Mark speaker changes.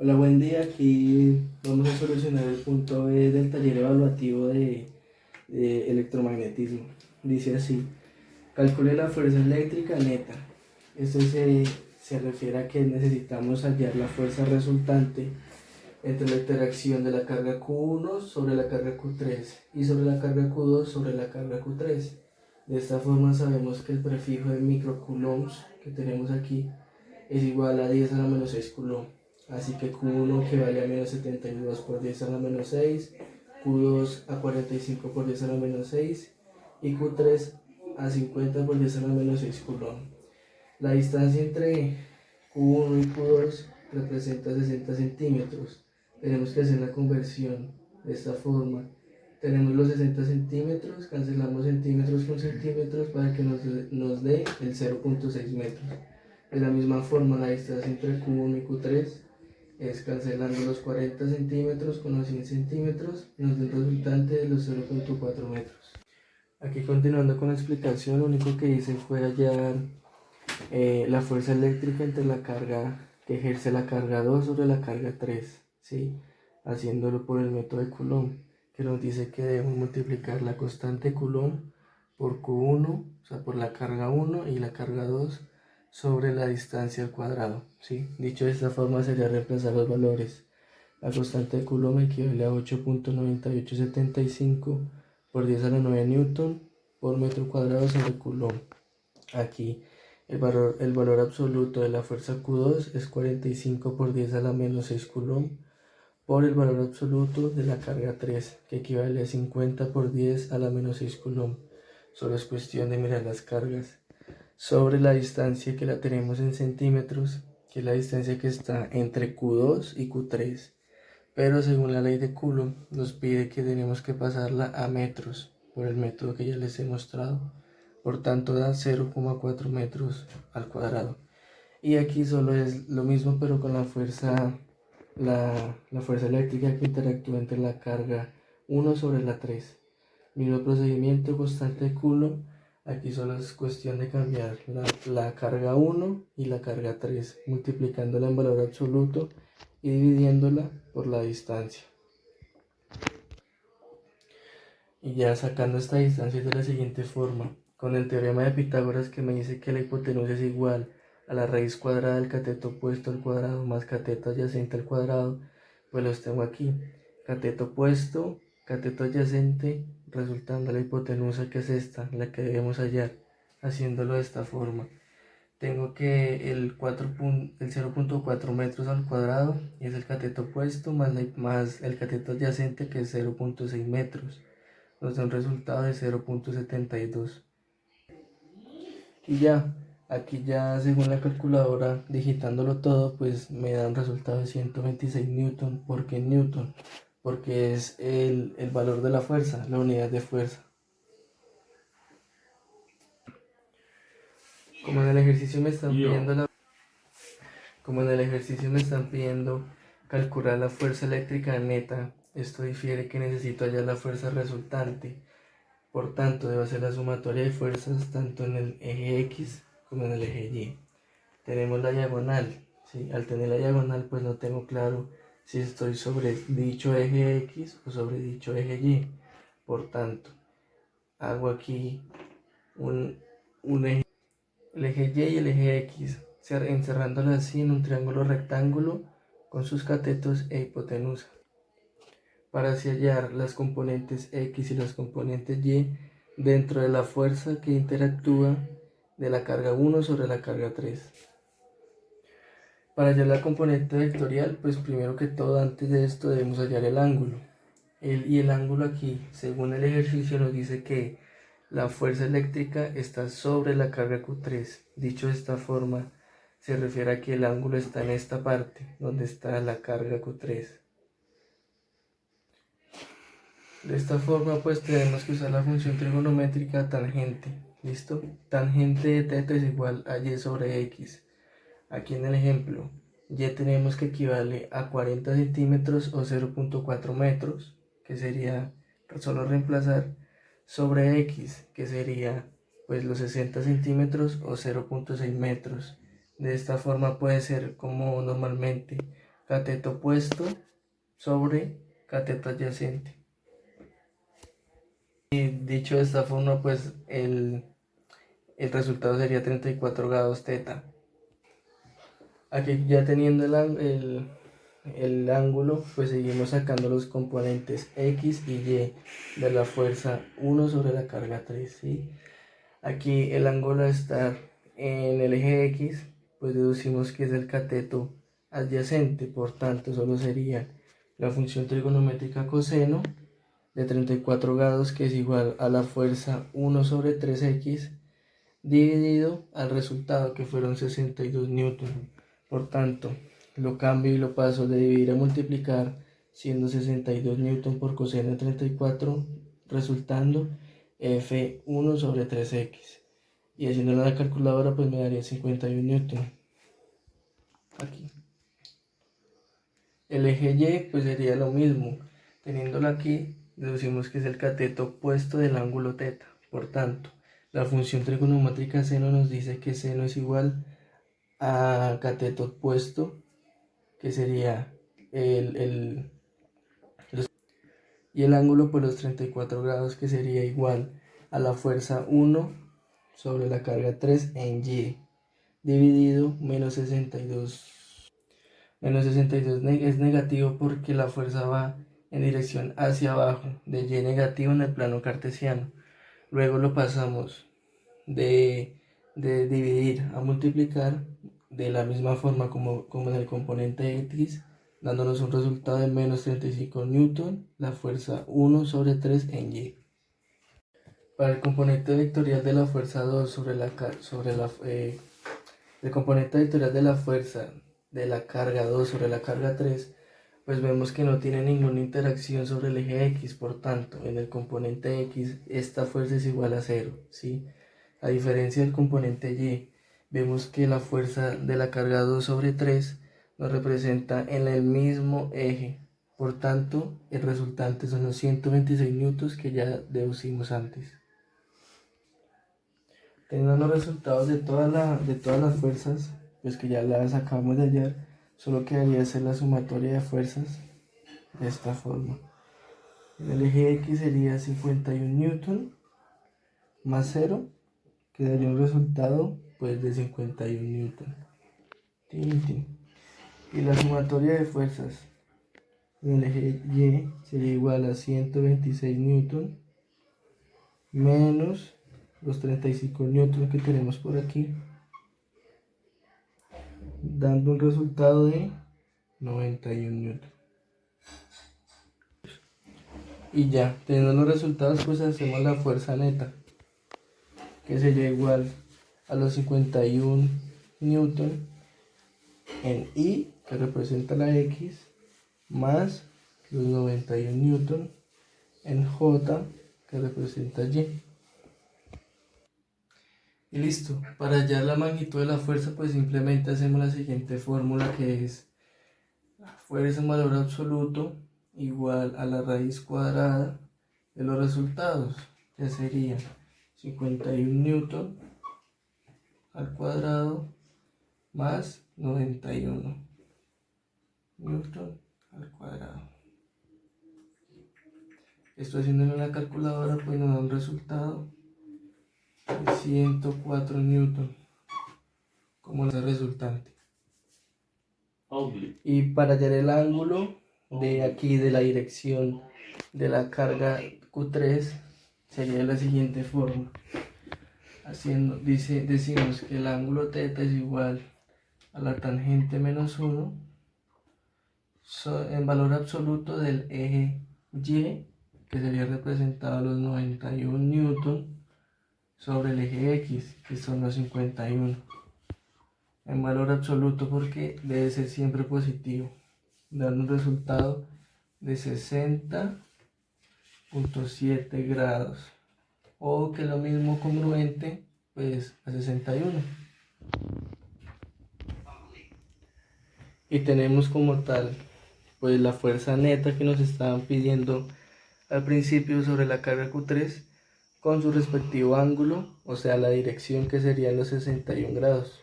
Speaker 1: Hola, buen día. Aquí vamos a solucionar el punto B del taller evaluativo de electromagnetismo. Dice así: calcule la fuerza eléctrica neta. Esto se refiere a que necesitamos hallar la fuerza resultante entre la interacción de la carga Q1 sobre la carga Q3 y sobre la carga Q2 sobre la carga Q3. De esta forma sabemos que el prefijo de microcoulombs que tenemos aquí es igual a 10 a la menos 6 coulomb. Así que Q1 equivale a menos 72 por 10 a la menos 6, Q2 a 45 por 10 a la menos 6 y Q3 a 50 por 10 a la menos 6 coulomb. La distancia entre Q1 y Q2 representa 60 centímetros. Tenemos que hacer la conversión de esta forma. Tenemos los 60 centímetros, cancelamos centímetros con centímetros para que nos dé el 0.6 metros. De la misma forma, la distancia entre Q1 y Q3 es cancelando los 40 centímetros con los 100 centímetros, nos da el resultante de los 0.4 metros. Aquí continuando con la explicación, lo único que hice fue hallar la fuerza eléctrica entre la carga que ejerce la carga 2 sobre la carga 3, ¿sí? Haciéndolo por el método de Coulomb, que nos dice que debemos multiplicar la constante Coulomb por Q1, o sea, por la carga 1 y la carga 2 sobre la distancia al cuadrado, ¿sí? Dicho de esta forma sería reemplazar los valores. La constante de Coulomb equivale a 8.9875 por 10 a la 9 newton por metro cuadrado sobre Coulomb. Aquí el valor absoluto de la fuerza Q2 es 45 por 10 a la menos 6 coulomb por el valor absoluto de la carga 3, que equivale a 50 por 10 a la menos 6 coulomb. Solo es cuestión de mirar las cargas. Sobre la distancia que la tenemos en centímetros, que es la distancia que está entre Q2 y Q3. Pero según la ley de Coulomb nos pide que tenemos que pasarla a metros, por el método que ya les he mostrado. Por tanto da 0,4 metros al cuadrado. Y aquí solo es lo mismo pero con la fuerza, la fuerza eléctrica que interactúa entre la carga 1 sobre la 3. Mismo procedimiento, constante de Coulomb. Aquí solo es cuestión de cambiar la carga 1 y la carga 3, multiplicándola en valor absoluto y dividiéndola por la distancia. Y ya sacando esta distancia de la siguiente forma, con el teorema de Pitágoras que me dice que la hipotenusa es igual a la raíz cuadrada del cateto opuesto al cuadrado más cateto adyacente al cuadrado, pues los tengo aquí. Cateto opuesto, cateto adyacente, resultando la hipotenusa que es esta, la que debemos hallar, haciéndolo de esta forma. Tengo que el 0.4 metros al cuadrado es el cateto opuesto más el cateto adyacente que es 0.6 metros. Nos da un resultado de 0.72. Y ya, aquí ya según la calculadora, digitándolo todo, pues me da un resultado de 126 newton. ¿Por qué newton? Porque es el valor de la fuerza, la unidad de fuerza. Como en el ejercicio me están pidiendo Como en el ejercicio me están pidiendo calcular la fuerza eléctrica neta, esto difiere que necesito hallar la fuerza resultante. Por tanto, debo hacer la sumatoria de fuerzas tanto en el eje X como en el eje Y. Tenemos la diagonal, ¿sí? Al tener la diagonal, pues no tengo claro si estoy sobre dicho eje X o sobre dicho eje Y. Por tanto, hago aquí un eje, el eje Y y el eje X, encerrándolo así en un triángulo rectángulo con sus catetos e hipotenusa. Para así hallar las componentes X y las componentes Y dentro de la fuerza que interactúa de la carga 1 sobre la carga 3. Para hallar la componente vectorial, pues primero que todo, antes de esto debemos hallar el ángulo. El ángulo aquí, según el ejercicio, nos dice que la fuerza eléctrica está sobre la carga Q3. Dicho de esta forma, se refiere a que el ángulo está en esta parte, donde está la carga Q3. De esta forma pues tenemos que usar la función trigonométrica tangente. ¿Listo? Tangente de θ es igual a y sobre x. Aquí en el ejemplo, y tenemos que equivale a 40 centímetros o 0.4 metros, que sería solo reemplazar, sobre x, que sería pues los 60 centímetros o 0.6 metros. De esta forma puede ser como normalmente cateto opuesto sobre cateto adyacente. Y dicho de esta forma, pues el resultado sería 34 grados teta. Aquí ya teniendo el ángulo, pues seguimos sacando los componentes X y Y de la fuerza 1 sobre la carga 3, ¿sí? Aquí el ángulo a estar en el eje X, pues deducimos que es el cateto adyacente, por tanto solo sería la función trigonométrica coseno de 34 grados, que es igual a la fuerza 1 sobre 3x dividido al resultado, que fueron 62 newton. Por tanto, lo cambio y lo paso de dividir a multiplicar, siendo 62 newton por coseno de 34, resultando F1 sobre 3x. Y haciéndolo en la calculadora, pues me daría 51 newton. Aquí. El eje Y, pues sería lo mismo. Teniéndolo aquí, deducimos que es el cateto opuesto del ángulo teta. Por tanto, la función trigonométrica seno nos dice que seno es igual a cateto opuesto, que sería y el ángulo por los 34 grados, que sería igual a la fuerza 1 sobre la carga 3 en Y, dividido menos 62. Menos 62 es negativo porque la fuerza va en dirección hacia abajo, de Y negativo en el plano cartesiano. Luego lo pasamos de dividir a multiplicar de la misma forma como en el componente X, dándonos un resultado de menos 35 newton, la fuerza 1 sobre 3 en Y. Para el componente vectorial de la fuerza 2 el componente vectorial de la fuerza de la carga 2 sobre la carga 3, pues vemos que no tiene ninguna interacción sobre el eje X. Por tanto, en el componente X esta fuerza es igual a 0, ¿sí? A diferencia del componente Y, vemos que la fuerza de la carga 2 sobre 3 nos representa en el mismo eje. Por tanto, el resultante son los 126 newtons que ya deducimos antes. Teniendo los resultados de todas las fuerzas, pues que ya las acabamos de hallar, solo quedaría hacer la sumatoria de fuerzas de esta forma. En el eje X sería 51 newton más 0, que daría un resultado pues de 51 newton. Y la sumatoria de fuerzas en el eje Y sería igual a 126 newton menos los 35 newton que tenemos por aquí, dando un resultado de 91 newton. Y ya, teniendo los resultados, pues hacemos la fuerza neta, que sería igual a los 51 newton en Y, que representa la X, más los 91 newton en J, que representa Y. Y listo, para hallar la magnitud de la fuerza, pues simplemente hacemos la siguiente fórmula, que es la fuerza en valor absoluto igual a la raíz cuadrada de los resultados, que sería 51 newton al cuadrado más 91 newton al cuadrado. Esto haciéndolo en la calculadora, pues nos da un resultado de 104 newton como la resultante. Y para hallar el ángulo de aquí, de la dirección de la carga Q3, sería de la siguiente forma. Decimos que el ángulo θ es igual a la tangente menos 1 en valor absoluto del eje Y, que sería representado a los 91 newton, sobre el eje X, que son los 51. En valor absoluto porque debe ser siempre positivo, dando un resultado de 60.7 grados, o que lo mismo congruente pues a 61. Y tenemos como tal pues la fuerza neta que nos estaban pidiendo al principio sobre la carga Q3 con su respectivo ángulo, o sea la dirección, que serían los 61 grados.